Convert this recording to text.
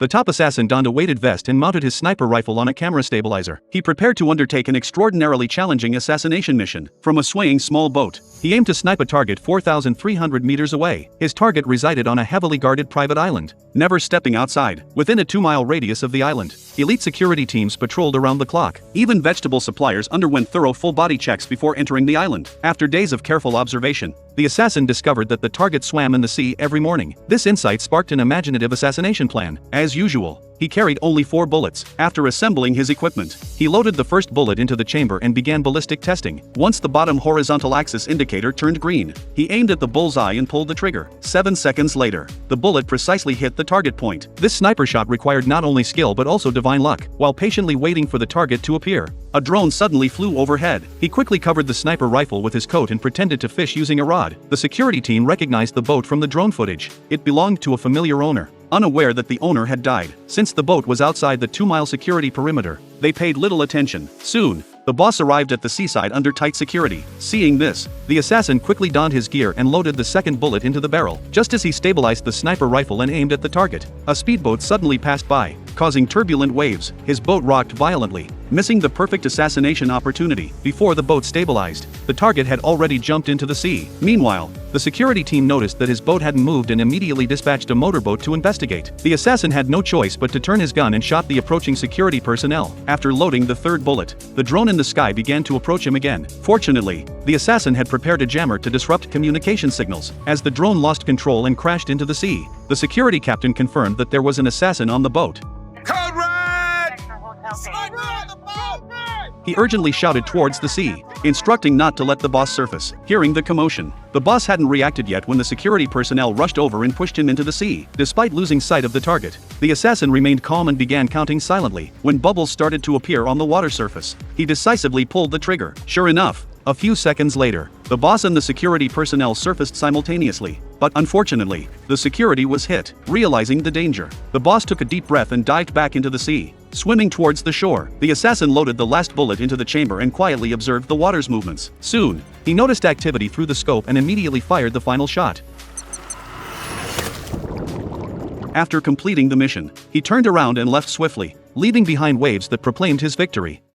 The top assassin donned a weighted vest and mounted his sniper rifle on a camera stabilizer. He prepared to undertake an extraordinarily challenging assassination mission. From a swaying small boat, he aimed to snipe a target 4,300 meters away. His target resided on a heavily guarded private island, never stepping outside. Within a 2-mile radius of the island, elite security teams patrolled around the clock. Even vegetable suppliers underwent thorough full-body checks before entering the island. After days of careful observation, the assassin discovered that the target swam in the sea every morning. This insight sparked an imaginative assassination plan. As usual, he carried only 4 bullets. After assembling his equipment, he loaded the first bullet into the chamber and began ballistic testing. Once the bottom horizontal axis indicator turned green, he aimed at the bullseye and pulled the trigger. 7 seconds later, the bullet precisely hit the target point. This sniper shot required not only skill but also divine luck. While patiently waiting for the target to appear, a drone suddenly flew overhead. He quickly covered the sniper rifle with his coat and pretended to fish using a rod. The security team recognized the boat from the drone footage. It belonged to a familiar owner. Unaware that the owner had died, since the boat was outside the 2-mile security perimeter, they paid little attention. Soon, the boss arrived at the seaside under tight security. Seeing this, the assassin quickly donned his gear and loaded the second bullet into the barrel. Just as he stabilized the sniper rifle and aimed at the target, a speedboat suddenly passed by, causing turbulent waves. His boat rocked violently, missing the perfect assassination opportunity. Before the boat stabilized, the target had already jumped into the sea. Meanwhile, the security team noticed that his boat hadn't moved and immediately dispatched a motorboat to investigate. The assassin had no choice but to turn his gun and shot the approaching security personnel. After loading the third bullet, the drone in the sky began to approach him again. Fortunately, the assassin had prepared a jammer to disrupt communication signals. As the drone lost control and crashed into the sea, the security captain confirmed that there was an assassin on the boat. Code Red! He urgently shouted towards the sea, instructing not to let the boss surface. Hearing the commotion, the boss hadn't reacted yet when the security personnel rushed over and pushed him into the sea. Despite losing sight of the target, the assassin remained calm and began counting silently. When bubbles started to appear on the water surface, he decisively pulled the trigger. Sure enough, a few seconds later, the boss and the security personnel surfaced simultaneously. But unfortunately, the security was hit. Realizing the danger, the boss took a deep breath and dived back into the sea. Swimming towards the shore, the assassin loaded the last bullet into the chamber and quietly observed the water's movements. Soon, he noticed activity through the scope and immediately fired the final shot. After completing the mission, he turned around and left swiftly, leaving behind waves that proclaimed his victory.